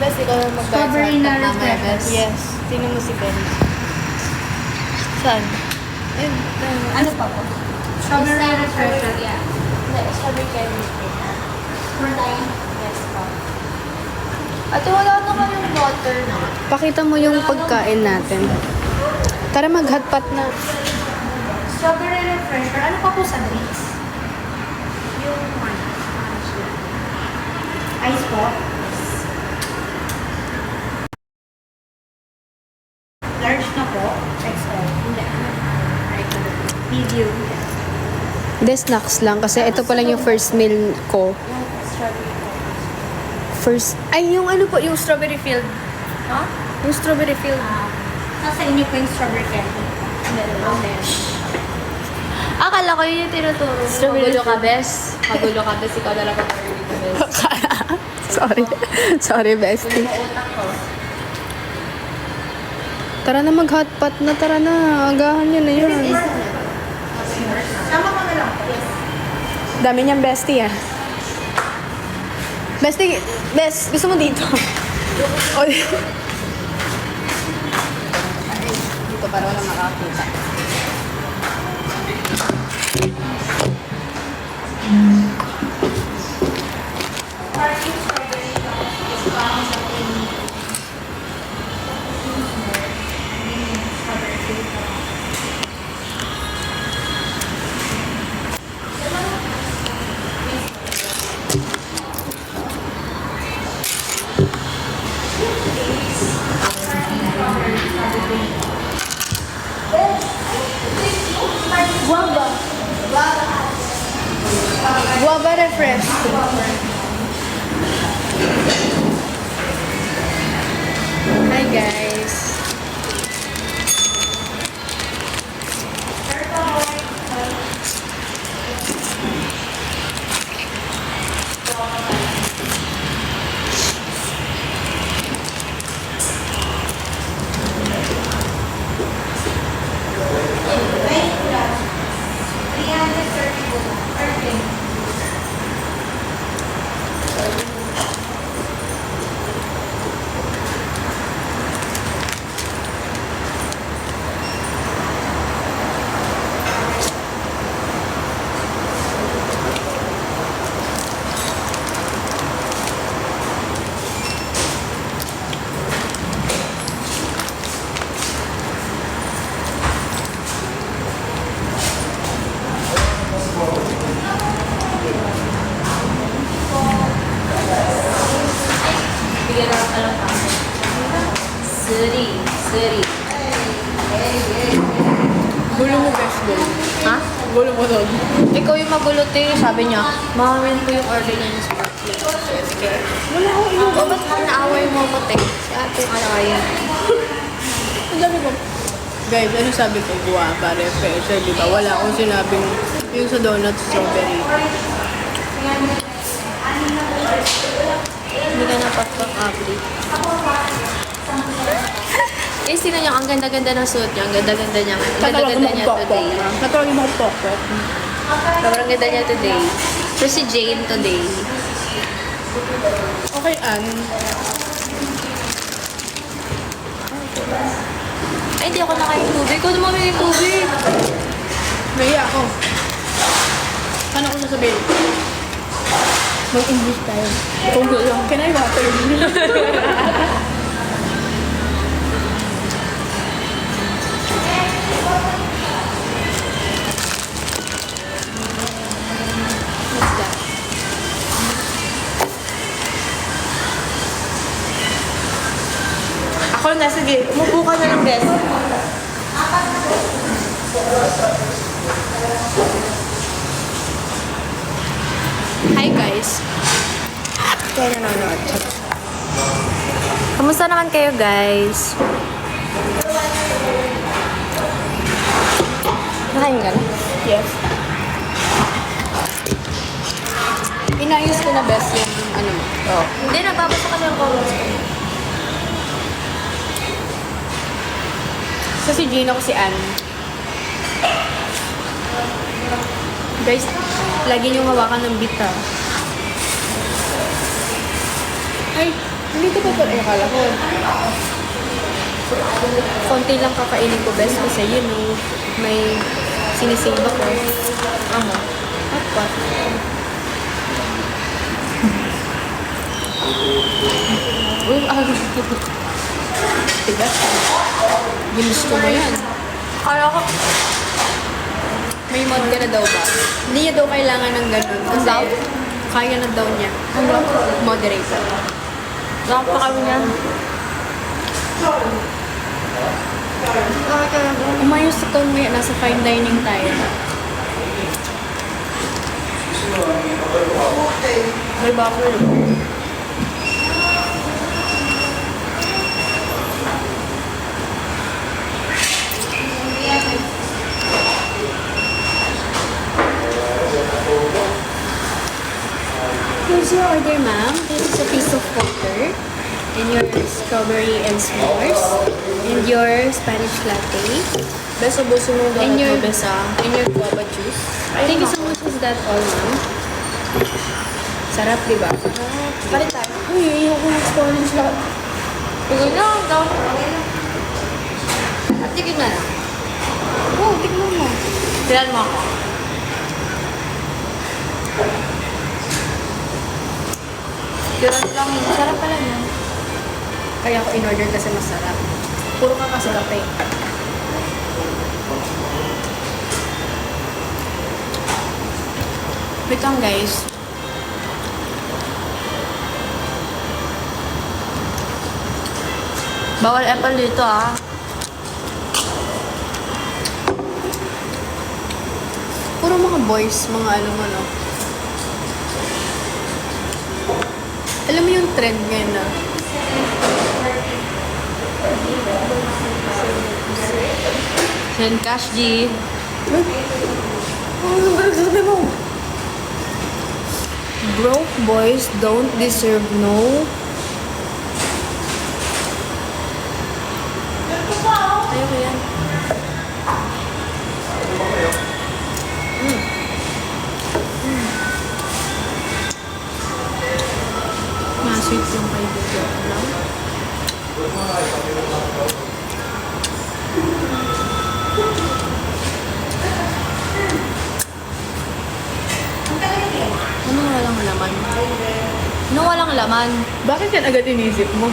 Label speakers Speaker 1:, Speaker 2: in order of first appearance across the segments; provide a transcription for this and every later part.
Speaker 1: best, ikaw na
Speaker 2: Strawberry na refresher.
Speaker 1: Yes. Tingnan mo si Ben. Saan? Ayun.
Speaker 2: Ano pa po? Strawberry refresher.
Speaker 1: Yeah. Strawberry candy. Yes po. Ate, wala na kayong water na.
Speaker 3: Pakita mo yung pagkain natin. Tara, mag-hotpot na.
Speaker 2: Strawberry refresher. Ano pa po sa drinks? Yung ice po. Large na po. XL. Hindi. Medium.
Speaker 3: Hindi, snacks lang. Kasi ito pa lang yung first meal ko.
Speaker 1: Strawberry.
Speaker 3: Yung ano po, yung strawberry filled.
Speaker 2: Huh?
Speaker 3: Yung strawberry filled.
Speaker 2: Nasa inyo po yung strawberry candy. Hindi.
Speaker 1: Akala ko yun yung tinuturo.
Speaker 3: Strawberry
Speaker 1: Magulo ka, bes. Magulo ka, bes. Ikaw na lang pag-order dito, bes.
Speaker 3: Sorry. Sorry, bestie.
Speaker 1: Utak ko.
Speaker 3: Tara na, mag-hotpot na. Tara na. Agahan yun na yun.
Speaker 2: Sama ko na lang.
Speaker 3: Dami niyang bestie, ah. Bestie, gusto mo dito? O,
Speaker 1: Dito para wala makakita.
Speaker 3: guava refresh. Hi, guys.
Speaker 1: Bigyan na ka lang kami. Suri.
Speaker 3: Gulo mo, best boy.
Speaker 1: Ha?
Speaker 3: Gulo mo doon.
Speaker 1: Ikaw yung magulo, te. Sabi niya, mamamin ko yung order niya ng sparkling. Sige.
Speaker 3: Wala akong inuwi.
Speaker 1: O, ba't naaway mo ko, te? Si ate, ano kaya?
Speaker 3: Ang dami ko. Guys, ano sabi ko? Guava refresher, di ba? Wala akong sinabing yung sa donut strawberry.
Speaker 1: Hindi ka napagpang-abri. Eh, sino niya? Ang ganda-ganda ng suit niya. Ang ganda-ganda niya. Ang ganda-ganda niya today.
Speaker 3: Natawagin mo ko pokpok.
Speaker 1: Sobrang ganda niya today. So, si Jane today.
Speaker 3: Okay, Ann.
Speaker 1: Ay, hindi ako nakain tubig. Ikaw naman may tubig.
Speaker 3: Nahiya ako. Ano ko sasabihin? Mag-English tayo. Kung lang, can I water?
Speaker 1: What's that?
Speaker 2: Ako na, sige. Umupo ka na lang, Bes.
Speaker 1: Hi, guys.
Speaker 3: Ikaw na nanonood.
Speaker 1: Kamusta naman kayo, guys? Nakain ka na?
Speaker 3: Yes. Inayos ko na best yung ano mo. Oh.
Speaker 1: Hindi, nagbabasa kasi ang comments ko.
Speaker 3: So si Gina ko si Ann. Guys, lagi niyong hawakan ng bita. Ay, Hindi ito pa pala. Ay, akala ko.
Speaker 1: Konti lang kakainin ko, best, kasi yun, may sinisave ako. Ano? Hotpot. Uy,
Speaker 3: Tigas. Ginusto mo yan.
Speaker 1: kaya ko,
Speaker 3: May mod ka na daw ba? Hindi niya daw kailangan ng ganun. Kasi
Speaker 1: daw?
Speaker 3: kaya na daw niya. Moderator.
Speaker 1: saan pa kami niyan?
Speaker 3: Umayos sa tone mo yan. Nasa fine dining tayo.
Speaker 1: May bakul.
Speaker 3: Here's your order, ma'am. This is a piece of water. And your strawberry and s'mores. And your Spanish latte.
Speaker 1: Bes, ubusin mo
Speaker 3: And
Speaker 1: donut
Speaker 3: your,
Speaker 1: mo, bes, ah.
Speaker 3: and your guava juice. Thank you so much. Is that all, ma'am? Sarap, di ba?
Speaker 1: Palit tayo.
Speaker 3: Uy, ayaw ko ng Spanish latte.
Speaker 1: Pagod na, daw. At tigil na lang.
Speaker 3: Oh, tignan mo.
Speaker 1: Tilan mo ako. Tilan lang yun. Sarap pala yun.
Speaker 3: Kaya ako in-order kasi masarap. Puro ka kasi kape. Wait lang, guys.
Speaker 1: Bawal apple dito, ah.
Speaker 3: Puro mga boys, mga ano. Alam mo yung trend ngayon na
Speaker 1: Send cash, G.
Speaker 3: ano ba nagsasabi mo? Broke boys don't deserve no.
Speaker 1: Ayoko yan.
Speaker 3: Masweet yung kaibigan ko lang.
Speaker 1: Ano walang laman? Ano walang laman?
Speaker 3: Bakit yan agad inisip mo?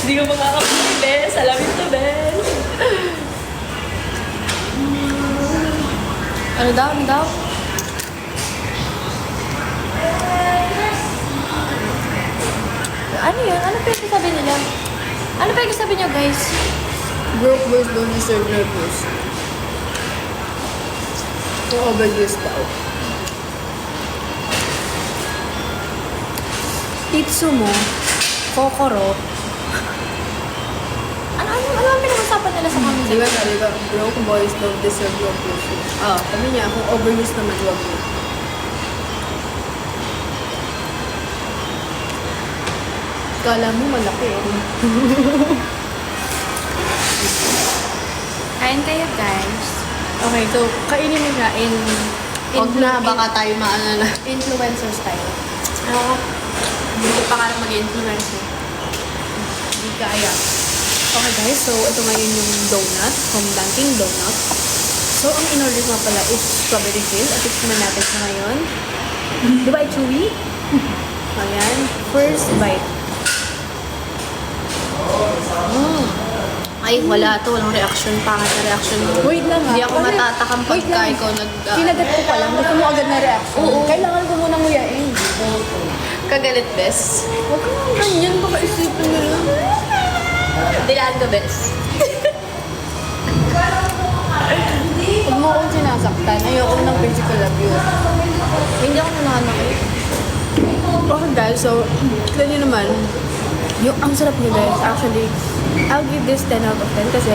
Speaker 1: Hindi ko makakapili, Bes. Alamin to, Bes. Ano daw? Ano daw? Ano yun? Ano pa yung sabi nila? Ano pa yung sabi niyo, guys?
Speaker 3: Broke boys don't deserve no puss. Overuse daw. Itsumo, kokoro.
Speaker 1: Ano ang pinag-usapan nila sa comment
Speaker 3: Di ba? Broke boys don't deserve no puss. Ah, sabi niya, kung overuse naman, huwag mo. Kala mo malaki eh.
Speaker 1: Kain kayo, guys.
Speaker 3: Okay, so, kainin mo siya in...
Speaker 1: Huwag na, baka tayo maano na.
Speaker 3: Influencer style.
Speaker 1: Ako, hindi ko pa kaya mag-influencer.
Speaker 3: Hindi kaya. Okay guys, so ito ngayon yung donut from Dunkin' Donut. So, ang in-order ko pala is strawberry fill. At tikman natin siya ngayon. Di ba, chewy? Ayan. First bite.
Speaker 1: Ay, wala to. Walang reaction. Pangit na reaction mo.
Speaker 3: Wait lang ha.
Speaker 1: Hindi ako
Speaker 3: Kasi-
Speaker 1: matatakam
Speaker 3: wait
Speaker 1: pagka
Speaker 3: lang.
Speaker 1: ikaw
Speaker 3: Kinagat ko pa lang. Gusto mo agad na reaction.
Speaker 1: Oo.
Speaker 3: Kailangan ko munang nguyain.
Speaker 1: Kagalit, Bes.
Speaker 3: Huwag ka naman ganyan. Baka isipin mo lang.
Speaker 1: Dilaan ka, Bes.
Speaker 3: Huwag mo akong sinasaktan. Ayoko ng physical abuse.
Speaker 1: Hindi ako nananakit.
Speaker 3: Okay guys, so, tignan nyo naman. Yung, ang sarap niya guys. Actually, I'll give this 10 out of 10 kasi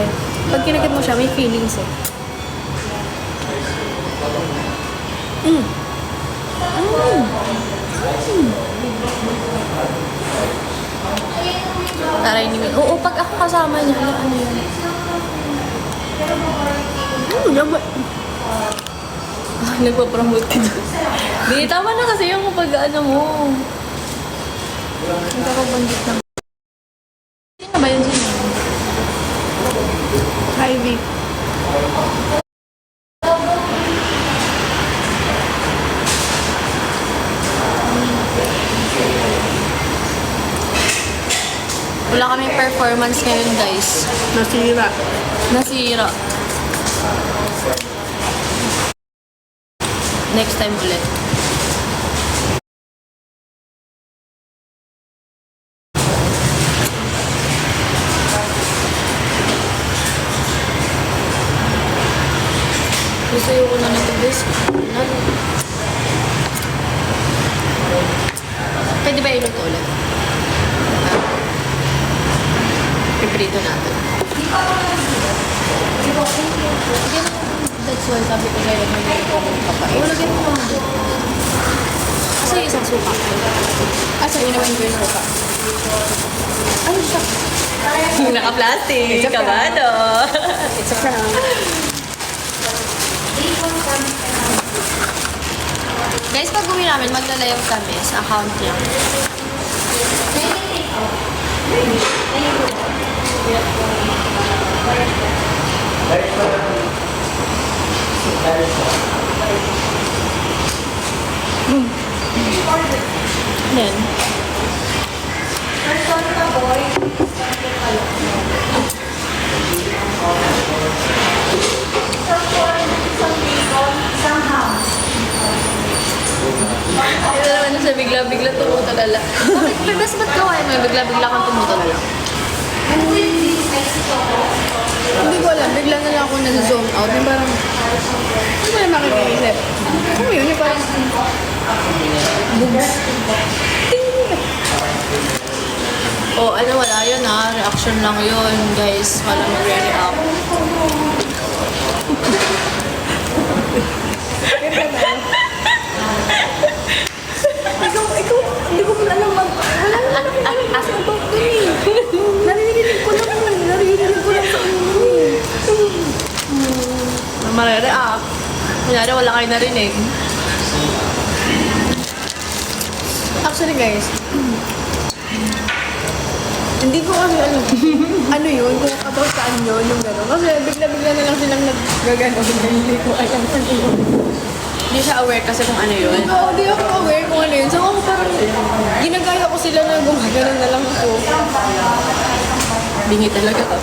Speaker 3: pag kinagat mo siya, may feelings eh.
Speaker 1: Taray ni Min. Oo, pag ako kasama niya, ano yun?
Speaker 3: Laba. Nagpa-promote ka doon. Di, tama na kasi yung kapag ano mo. Nagkakabanggit ng... Sino ba yun sino? Ivy. Wala kaming performance ngayon, guys.
Speaker 1: Nasira.
Speaker 3: Nasira. Next time ulit. Gusto ko na nito, guys. Pwede ba iluto ulit? Piprito natin. That's why sabi ko kayo may papait. Wala ganun naman doon. Kasi isang suka. Asa inawan ko yung suka. Ano siya? Naka-plastic. Kabado. It's a prank. Guys, pag uwi namin, maglalayaw kami sa account niya. Then, ito naman na siya, bigla-bigla tumutulala. Bakit? Best ba't gawain mo? Bigla-bigla kang tumutulala.
Speaker 1: Hindi ko alam, bigla na lang ako nag-zone out. Yung parang, ano ba yung makikiisip? Ano yun? Yung parang, bugs.
Speaker 3: Oh, ano, wala yun ha. Reaction lang yun, guys. Wala mag-react.
Speaker 1: Ikaw, hindi ko alam wala na makikinig about dun eh. Narinig ko lang sa ano eh.
Speaker 3: Marere-react. Kunyari, wala kayo narinig.
Speaker 1: Actually guys, hindi ko kasi alam ano yun, kung about saan yun, yung gano'n. Kasi bigla-bigla na lang silang naggagano, hindi ko alam ano yun.
Speaker 3: Hindi siya aware kasi kung ano yun.
Speaker 1: Oo, di ako aware kung ano yun. So ako parang, ginagaya ko sila na gumagano na lang ako.
Speaker 3: Bingi talaga to.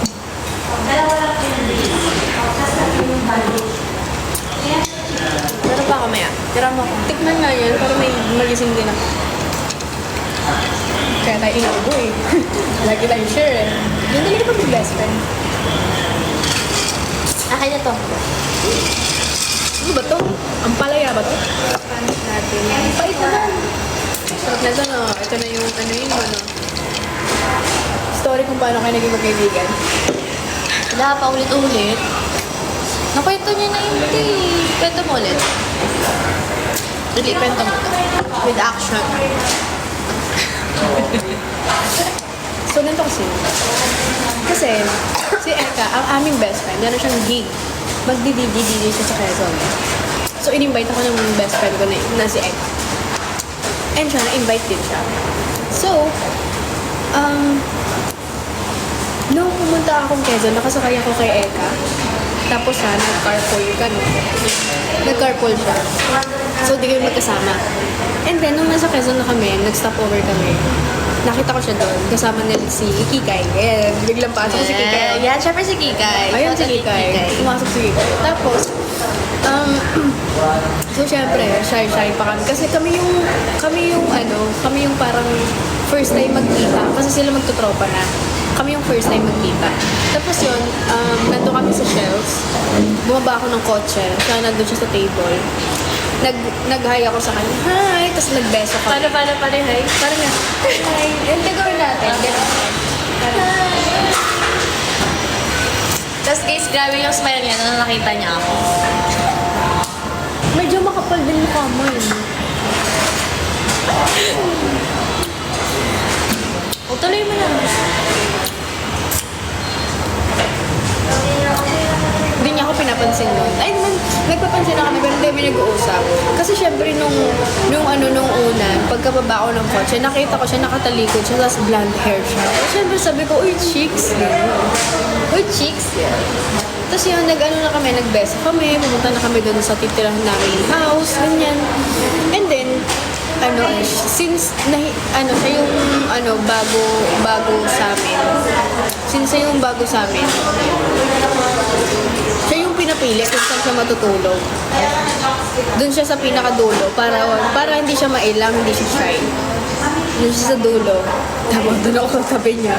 Speaker 3: Pero pa kamaya. Tira mo ako.
Speaker 1: Tikman nga yan, para may magising din ako. Kaya tayo inaubo eh. Lagi tayo share eh. Yung talaga pa yung best friend.
Speaker 3: Akin na to.
Speaker 1: Ano ba to? Ang palaya ba to?
Speaker 3: Spanish natin.
Speaker 1: Ang pait naman. Sarap na dyan oh. Ito na yung ano yun ano. Story kung paano kayo naging magkaibigan.
Speaker 3: Wala pa ulit-ulit. Nakwento niya na hindi. Kwento mo ulit. Hindi, kwento mo to. With action.
Speaker 1: So, ganito kasi si Eka, ang aming best friend, meron siyang gig. Magdi-DVD siya sa Quezon. So, in-invite ako ng best friend ko na si Eka. And siya, na-invite din siya. So, nung pumunta akong Quezon, nakasakay ako kay Eka. Tapos siya, nag-carpool ka, no? Nag-carpool siya. So, di kami magkasama. And then, nung nasa Quezon na kami, nag-stop over kami. Nakita ko siya doon. Kasama niya si Kikay. Ayan, biglang pasok si Kikay.
Speaker 3: Yan, syempre si Kikay.
Speaker 1: Ayun si Kikay. Pumasok si Kikay. Tapos, so syempre, shy pa kami. Kasi kami yung parang first time magkita. Kasi sila magtutropa na. Kami yung first time magkita. Tapos yun, nandun kami sa shelves. Bumaba ako ng kotse. Siya nandun siya sa table. Nag-hi ako sa kanya. Hi! Tapos nagbeso kami.
Speaker 3: Paano, hi?
Speaker 1: Parang nga, hi! And gagawin natin.
Speaker 3: Tapos guys, grabe yung smile niya nung nakita niya ako.
Speaker 1: Medyo makapal din mukha mo eh.
Speaker 3: O, tuloy mo na.
Speaker 1: Hindi niya ako pinapansin nun. Ay, naman, nagpapansin na kami pero hindi kami nag-uusap. Kasi syempre nung una, pagkababa ko ng kotse, nakita ko siya, nakatalikod siya, tapos blonde hair siya. Syempre sabi ko, uy, chicks. Uy, chicks. Tapos yun, na kami, nag-best kami, pumunta na kami doon sa titirahan namin house, ganyan. And then, since siya yung bago sa amin. Since siya yung bago sa amin, siya yung pinapili kung saan siya matutulog. Doon siya sa pinakadulo para hindi siya mailang, hindi siya shy. Doon siya sa dulo. Tapos doon ako sa tabi niya.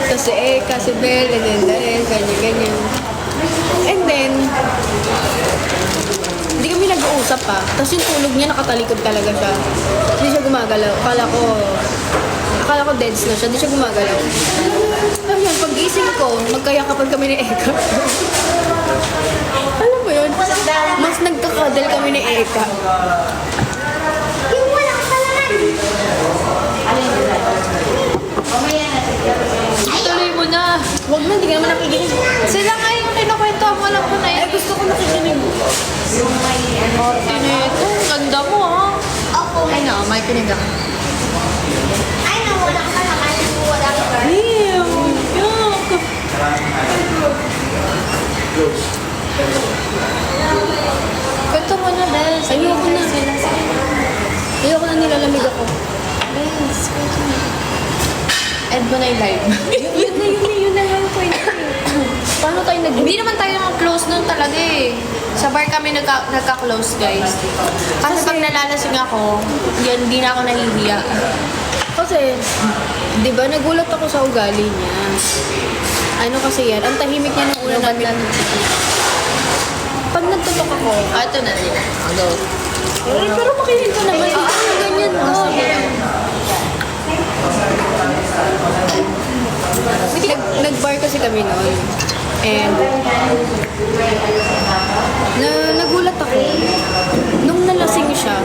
Speaker 1: Kasi kasi Bel, ganyan. And then, hindi kami nag-uusap pa. Tapos yung tulog niya, nakatalikod talaga siya. Hindi siya gumagalaw. Akala ko deads na siya. Hindi siya gumagalaw. Ayun, pag-gising ko, magkayakapan kami ni Eka. Alam mo yun? Mas nagkakadal kami ni Eka.
Speaker 2: Yung walang kalaman.
Speaker 3: Tuloy mo na.
Speaker 1: Huwag na, hindi ka naman nakikinig.
Speaker 3: Sila nga yung kinukwento mo lang ko na yun.
Speaker 1: Gusto ko nakikinig.
Speaker 3: Ito, ganda mo ha.
Speaker 2: Opo.
Speaker 3: Ay na, may kinig ako.
Speaker 2: Ay, no, walang kalaman. Walang girl.
Speaker 3: Ew, yuck. Kwento mo na, Bes.
Speaker 1: Ayoko na. Ayoko na, nilalamig ako.
Speaker 3: Bes, kwento mo. Ed mo na yung live.
Speaker 1: Yun na lang po. Paano tayo
Speaker 3: Hindi naman tayo close nun talaga eh. Sa bar kami nagka-close, guys. Kasi pag nalalasing ako, yan, hindi na ako nahihiya.
Speaker 1: Kasi, di ba, nagulat ako sa ugali niya. Ano kasi yan, ang tahimik niya nung una namin. Pag nagtutok ako,
Speaker 3: Ito na rin. Go.
Speaker 1: pero makinig ka naman. Ikaw yung ganyan mo. Nag-bar kasi kami noon. And, nagulat ako. Nung nalasing siya,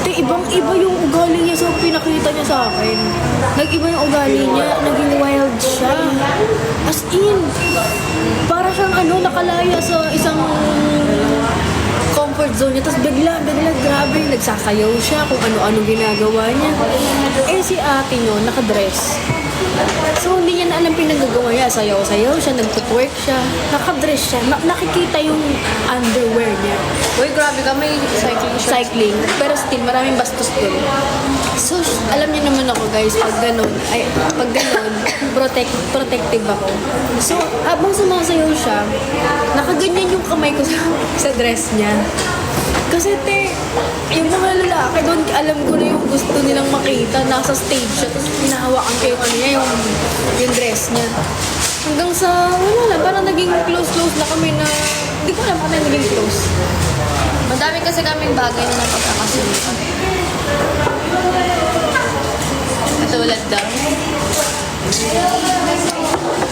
Speaker 1: ibang-iba yung ugali niya sa pinakita niya sa akin. Nag-iba yung ugali niya, naging wild siya. As in, para siyang nakalaya sa isang comfort zone niya. Tapos bigla, grabe, nagsasayaw siya kung ano-ano ginagawa niya. Si ate nyo, nakadress. So, hindi niya na alam pinagagawa niya. Sayaw-sayaw siya, nagtutwerk siya, nakadress siya. Nakikita yung underwear niya.
Speaker 3: Uy, grabe ka, may
Speaker 1: Cycling. Pero still, maraming bastos dun. So, alam niyo naman ako guys, pag ganun, protective ako. So, habang sumasayaw siya, nakaganyan yung kamay ko sa dress niya. Kasi yung mga lalaki doon, alam ko na yung gusto nilang makita. Nasa stage siya, tapos hinahawakan ko yung niya, yung dress niya. Hanggang sa, wala na, parang naging close na kami na, hindi ko alam kung ano naging close.
Speaker 3: Madami kasi kaming bagay na napagkakasulitan. Katulad daw.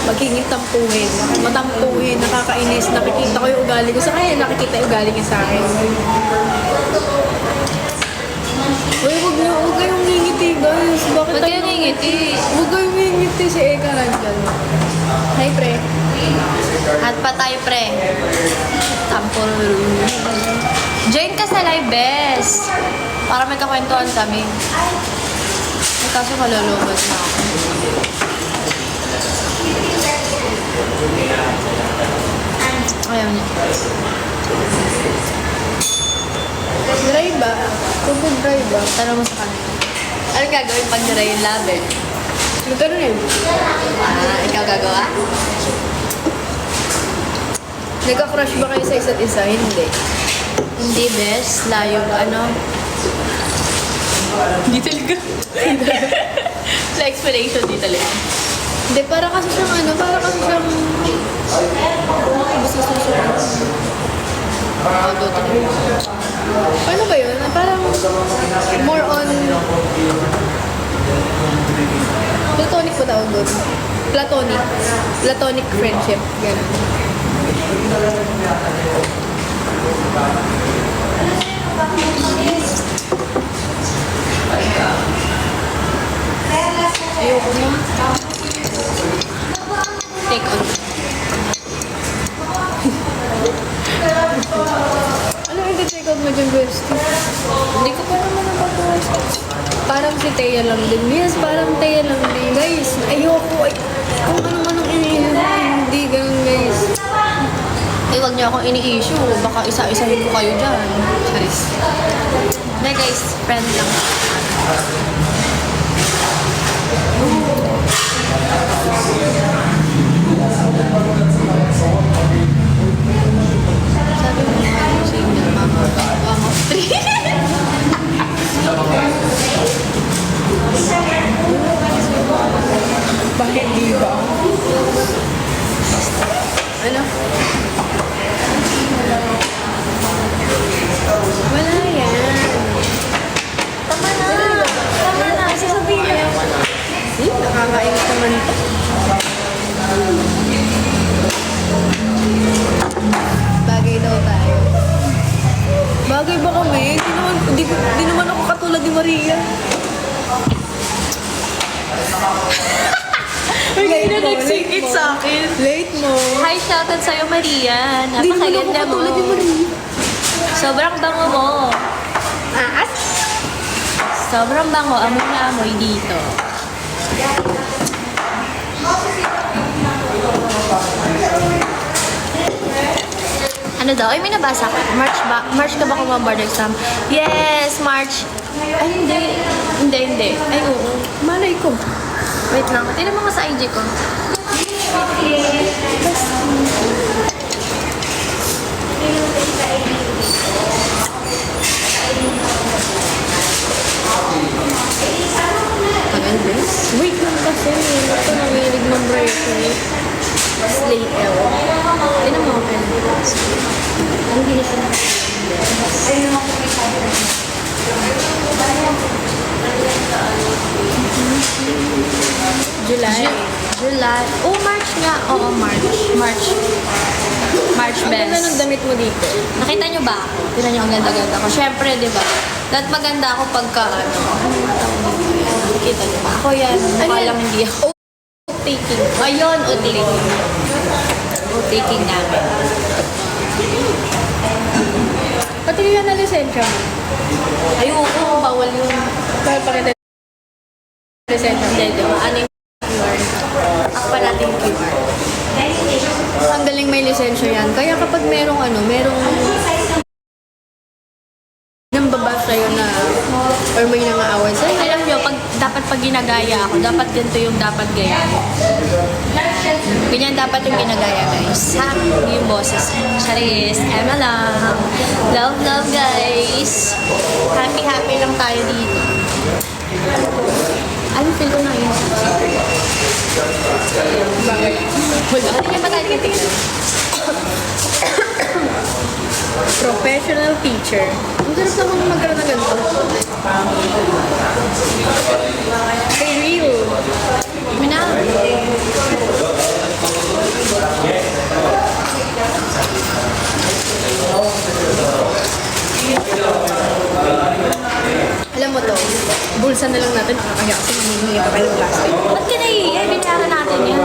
Speaker 1: Magiging tampuhin. Matampuhin, nakakainis. Nakikita ko yung ugali ko sa kanya, nakikita yung ugali niya sa akin. Uy, huwag kayong ngingiti, guys.
Speaker 3: Ba't kayo ngingiti?
Speaker 1: Huwag kayong ngingiti si Eka nandyan. Hi, pre.
Speaker 3: At pa tayo, pre. Tampol. Join ka sa live, Bes. Para may kakwentuhan kami. Ay, kaso malulubad na ako. Ayaw niya.
Speaker 1: Dry ba? Kung dry ba?
Speaker 3: Tanong mo sa kanila. Anong gagawin pag nira yung labi?
Speaker 1: Ito na rin.
Speaker 3: Ikaw gagawa?
Speaker 1: Nagka-crush ba kayo sa isa't isa? Hindi.
Speaker 3: Hindi, Bes. Layo, Hindi talaga. Sa explanation, di talaga.
Speaker 1: Hindi, para kasi siyang basta susunod. Paano ba yun? Parang more on platonic po tawag doon. Platonic friendship. Ganun. Ayoko na.
Speaker 3: Take on.
Speaker 1: Ano yung take out mo dyan, bestie?
Speaker 3: Hindi ko pa naman napagawa.
Speaker 1: Parang si Thea lang din. Yes, parang Thea lang din. Guys, ayoko. Ay, kung ano-anong iniisip mo, hindi ganun, guys.
Speaker 3: Eh, wag niyo akong ini-issue. Baka isa-isahin ko kayo dyan. Charis. Hindi guys, friend lang. Sabi mo nga yung single mama of three.
Speaker 1: Bakit di ba? Ano? Wala yan.
Speaker 3: Tama na. Tama na. Sasabihin mo na.
Speaker 1: Nakakainis naman ito. Bagay daw tayo. Bagay ba kami? Di naman ako katulad ni Maria.
Speaker 3: Hindi na nag-sing-it sa akin.
Speaker 1: Late mo.
Speaker 3: Hi, shoutout sa'yo, Maria.
Speaker 1: Di naman ako
Speaker 3: Napakaganda mo.
Speaker 1: katulad ni Maria.
Speaker 3: Sobrang bango mo.
Speaker 1: Aas?
Speaker 3: Sobrang bango. Amoy na amoy dito. Ano daw? Ay, may nabasa ko. March ka ba kumabard exam? Yes, March. Ay, hindi. Hindi. Ay, oo.
Speaker 1: Malay ko.
Speaker 3: Wait lang. Tignan mo nga sa IG ko. Tagal, bes.
Speaker 1: Wait lang kasi. Ito nanginig mag-bracelet. Slate L.
Speaker 3: Tignan mo. Ang ginit na.
Speaker 1: July.
Speaker 3: July. Oh, March nga. Oo, March. March
Speaker 1: Ang ganda ng
Speaker 3: best.
Speaker 1: damit mo dito.
Speaker 3: Nakita nyo ba ako? Tignan nyo ang ganda-ganda ko. Siyempre, di ba? Dapat maganda ako pagka ano. Nakikita nyo ba? Ako yan. Mukha lang hindi ako.
Speaker 1: Taking.
Speaker 3: Ayun, o-taking. O-taking namin.
Speaker 1: Pati yan na lisensya mo.
Speaker 3: Ayoko, bawal yung...
Speaker 1: Bawal pakita yung lisensya mo.
Speaker 3: Hindi, di ba? Ano yung QR? Ako pa natin yung QR.
Speaker 1: Ang galing may lisensya yan. Kaya kapag merong nang baba sa'yo na or may nangaaway sa'yo.
Speaker 3: Alam nyo, dapat pag ginagaya ako, dapat ganito yung dapat gaya. Ganyan dapat yung ginagaya, guys. Ha? Yung boses. Charis, Emma lang. Love, guys. Happy lang tayo dito. Ano feel ko na yun?
Speaker 1: Bakit?
Speaker 3: Wala. Ano yung magaling yung tingnan?
Speaker 1: Professional teacher. Ang sarap naman magkaroon ng ganito. Kay real.
Speaker 3: Yun na.
Speaker 1: Alam mo to, bulsa na lang natin. Kaya kasi mamihingi pa kayo ng plastic.
Speaker 3: Ba't ka naiiya? Binayaran natin yan.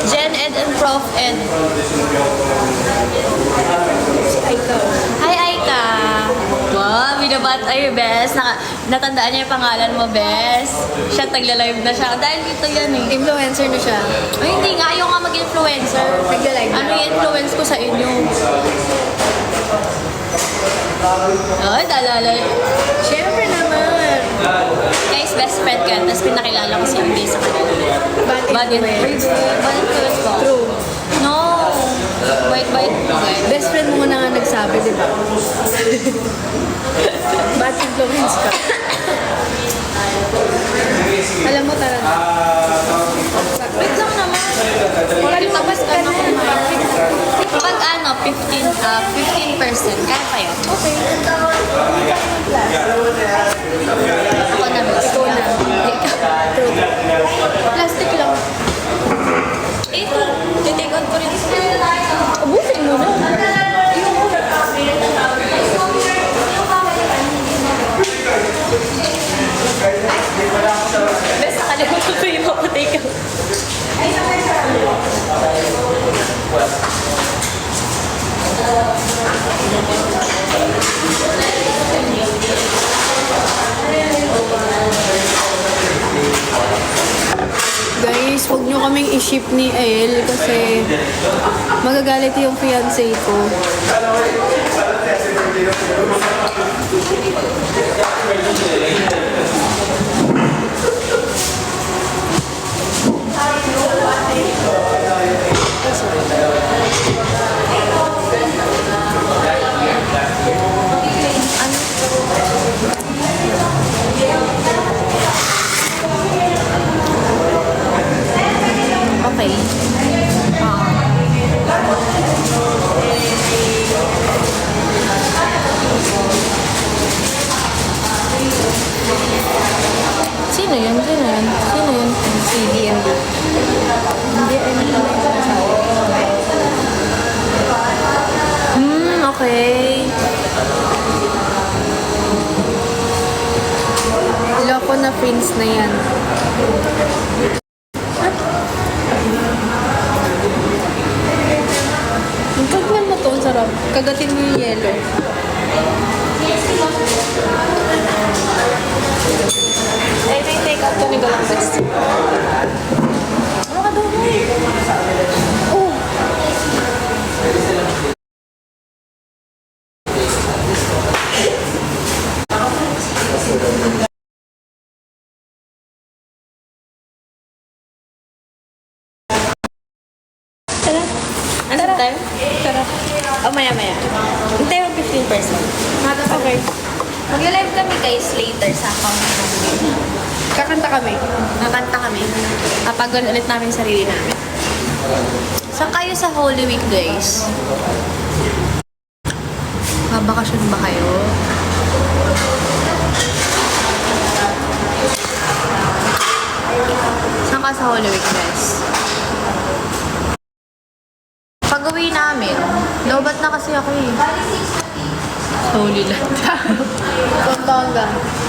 Speaker 3: Gen Ed and Prof Ed.
Speaker 1: Ikaw.
Speaker 3: Hi, Aika! Wow, binabat ay, Bes. Natandaan niya yung pangalan mo, Bes. Siya, tagla-live na siya. Dahil dito yan eh.
Speaker 1: Influencer na siya.
Speaker 3: Ay, hindi nga. Ayaw nga mag-influencer.
Speaker 1: Nagla-live na.
Speaker 3: Ano yung influence ko sa inyo? Ay, dalala.
Speaker 1: Siyempre naman.
Speaker 3: Guys, best friend ka. Tapos pinakilala ko si MB sa kanila.
Speaker 1: Bad influence.
Speaker 3: Bad influence ko.
Speaker 1: True.
Speaker 3: No. Bait-bait ko, guys.
Speaker 1: Best friend mo na nga nagsabi, di ba? Bad influence ka. Alam mo talaga.
Speaker 3: Wait lang naman.
Speaker 1: Tapos ka na.
Speaker 3: Pag ano, 15%. Kaya pa yun.
Speaker 1: Okay.
Speaker 3: Ako na, Miss.
Speaker 1: Ikaw na. True. Plastic lang.
Speaker 3: Ito, titake out ko rin.
Speaker 1: Ubusin mo na.
Speaker 3: Best, nakalimutan ko yung mga take out. Guys, huwag nyo kaming i-ship ni El kasi magagalit yung fiancé ko. Okay. Sino yun? Sino yun? Sino yun? Si DMD. DMD. Okay. Loko na prince na yan. Pagman mo to, ang sarap. Kagatin mo yung yelo. Ay, may take out to ni Galactus. Ano ka daw mo eh? Oh! Tara. Ano sa time? Tara.
Speaker 4: O, maya-maya. Hintay mo 15%.
Speaker 3: Okay.
Speaker 4: Mag-live kami guys later sa account namin.
Speaker 3: Kakanta kami.
Speaker 4: Nakanta kami. Papagal ulit namin yung sarili namin. Saan kayo sa Holy Week guys? Babakasyon ba kayo? Saan ka sa Holy Week guys? Pag-uwi namin, lobat na kasi ako eh. Holy Land.
Speaker 3: Pampanga.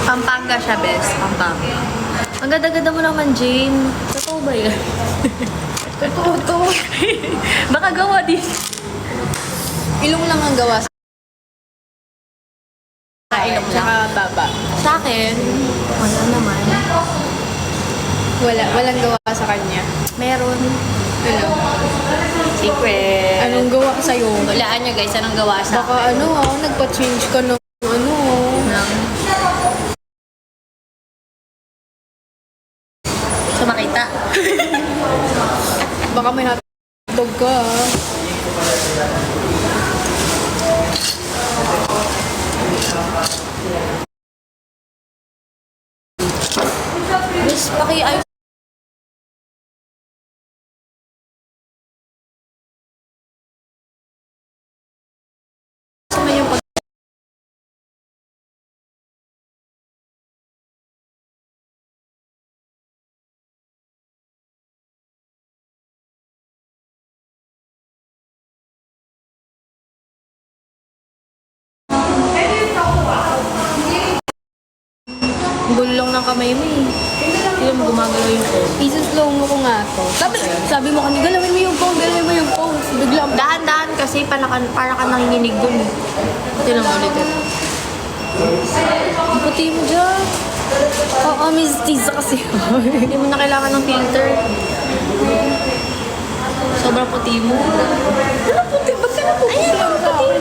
Speaker 4: Pampanga siya, best. Pampanga. Ang ganda-ganda mo naman, Jane. Totoo ba yan?
Speaker 3: Totoo to.
Speaker 4: Baka gawa din.
Speaker 3: Ilong lang ang gawa sa
Speaker 4: Ilong lang.
Speaker 3: tsaka baba.
Speaker 4: Sa akin, wala naman.
Speaker 3: Walang gawa sa kanya.
Speaker 4: Meron.
Speaker 3: Ano?
Speaker 4: Secret.
Speaker 3: Anong gawa sa'yo?
Speaker 4: Hulaan nyo guys, anong gawa sa
Speaker 3: Baka nagpa-change ka ng
Speaker 4: ng... Sumakita.
Speaker 3: Baka may hotdog ka.
Speaker 4: Miss, paki-ayos. Sama yung pag... Gulong ng kamay mo eh. Hindi mo gumagalaw yung phone.
Speaker 3: Isa-slow mo ko nga to. Sabi mo kanina, galawin mo yung phone, galawin mo yung phone. Bigla
Speaker 4: Dahan-dahan kasi para ka nanginginig dun. Ito lang ulit ito.
Speaker 3: ang puti mo dyan. Oo, Miss Tiza kasi.
Speaker 4: Hindi mo na kailangan ng filter. Sobrang puti mo.
Speaker 3: Ano puti? Ba't ka napuputihan sa akin?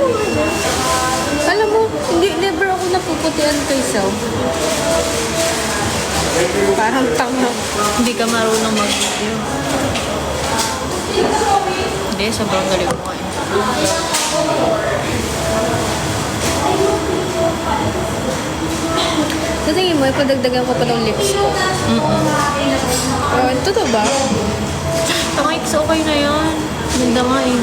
Speaker 3: Alam mo, never ako napuputihan kay Sel. Parang tanga.
Speaker 4: Hindi ka marunong mag-video. Hindi, sobrang galing mo eh.
Speaker 3: Sa tingin mo, ipadagdagan ko pa ng lips ko. Totoo ba?
Speaker 4: Tangix, okay na yan. Ganda nga eh.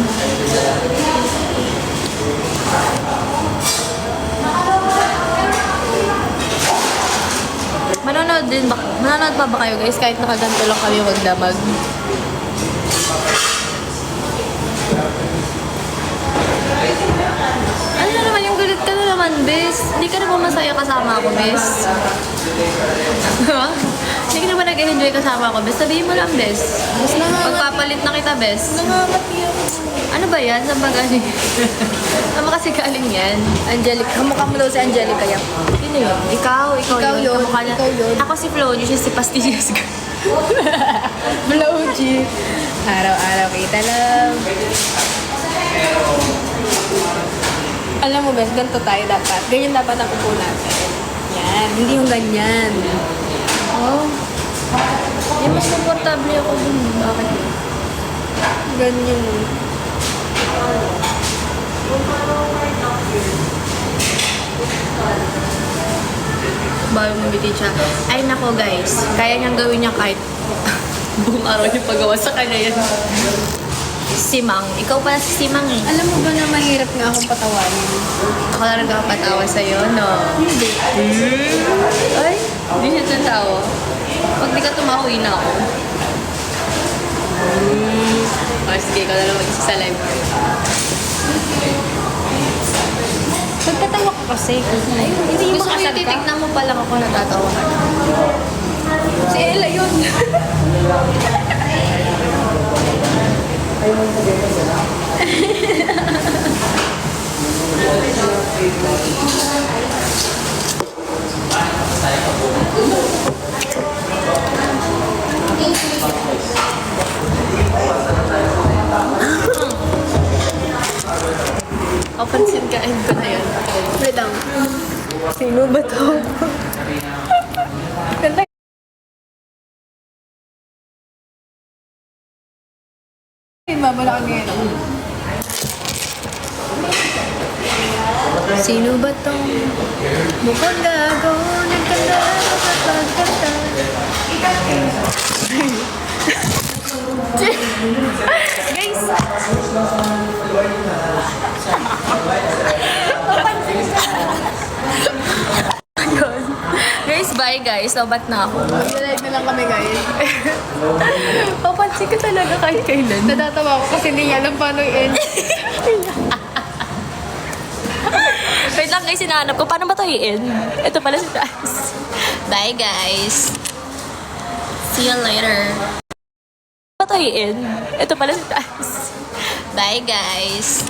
Speaker 4: Manonood pa ba kayo guys kahit nakaganto lang kami magdamag? Ano na naman yung galit ka na naman, bes? Hindi ka na ba masaya kasama ako, bes? Hindi ka na ba nag-enjoy kasama ako, bes? Sabihin mo lang, bes.
Speaker 3: Mas nakakatawa.
Speaker 4: Galit na kita, bes.
Speaker 1: Nangangati ako.
Speaker 4: Ano ba yan? Saan ba galing? Saan ba kasi galing yan?
Speaker 1: Angelica. Kamukha mo daw si Angelica yan.
Speaker 4: Sino yun? Ikaw
Speaker 1: Ikaw yun.
Speaker 4: Kamukha niya.
Speaker 1: Ikaw yun.
Speaker 4: Ako si Flo, siya si Pastillas.
Speaker 1: Blow G. Araw-araw kita lang. Alam mo, bes, ganito tayo dapat. Ganyan dapat ang upo natin. Yan. Hindi yung ganyan.
Speaker 4: Oh. Mas komportable ako dun. Bakit?
Speaker 1: Ganyan.
Speaker 4: Bago mabitin siya. Ay nako guys, kaya niyang gawin niya kahit buong araw niya pagawa sa kanya yan. Simang. Ikaw pala si Simang eh.
Speaker 1: Alam mo ba na mahirap nga akong patawanin?
Speaker 4: Ako na nagkakapatawa sa'yo, no?
Speaker 1: Hindi.
Speaker 4: Ay, hindi siya tatawa. Pag di ka tumawi na ako. Oh, sige, ikaw na lang mag-isa sa live.
Speaker 1: Pagkatawa ko kasi. Ay, hindi mo
Speaker 4: Gusto ko yung
Speaker 1: makasal ka.
Speaker 4: titignan mo pa lang ako natatawa ka.
Speaker 1: Si Ella yun.
Speaker 4: Kapansin ka, end ko na yun.
Speaker 1: Wait lang. Sino ba to? Kanta. Babala ka ngayon. Sino ba tong mukhang gago nagkanta at pagkanta?
Speaker 4: Guys! Ayun. Guys, bye guys. Lobat na ako.
Speaker 1: Mag-live na lang kami guys.
Speaker 4: Papansin ka talaga kahit kailan.
Speaker 1: Natatawa ko kasi hindi niya alam paano i-end.
Speaker 4: Wait lang guys, hinahanap ko. Paano ba ito i-end? Ito pala si Taz. Bye guys. See you later. Paano ba ito i-end? Ito pala si Taz. Bye guys.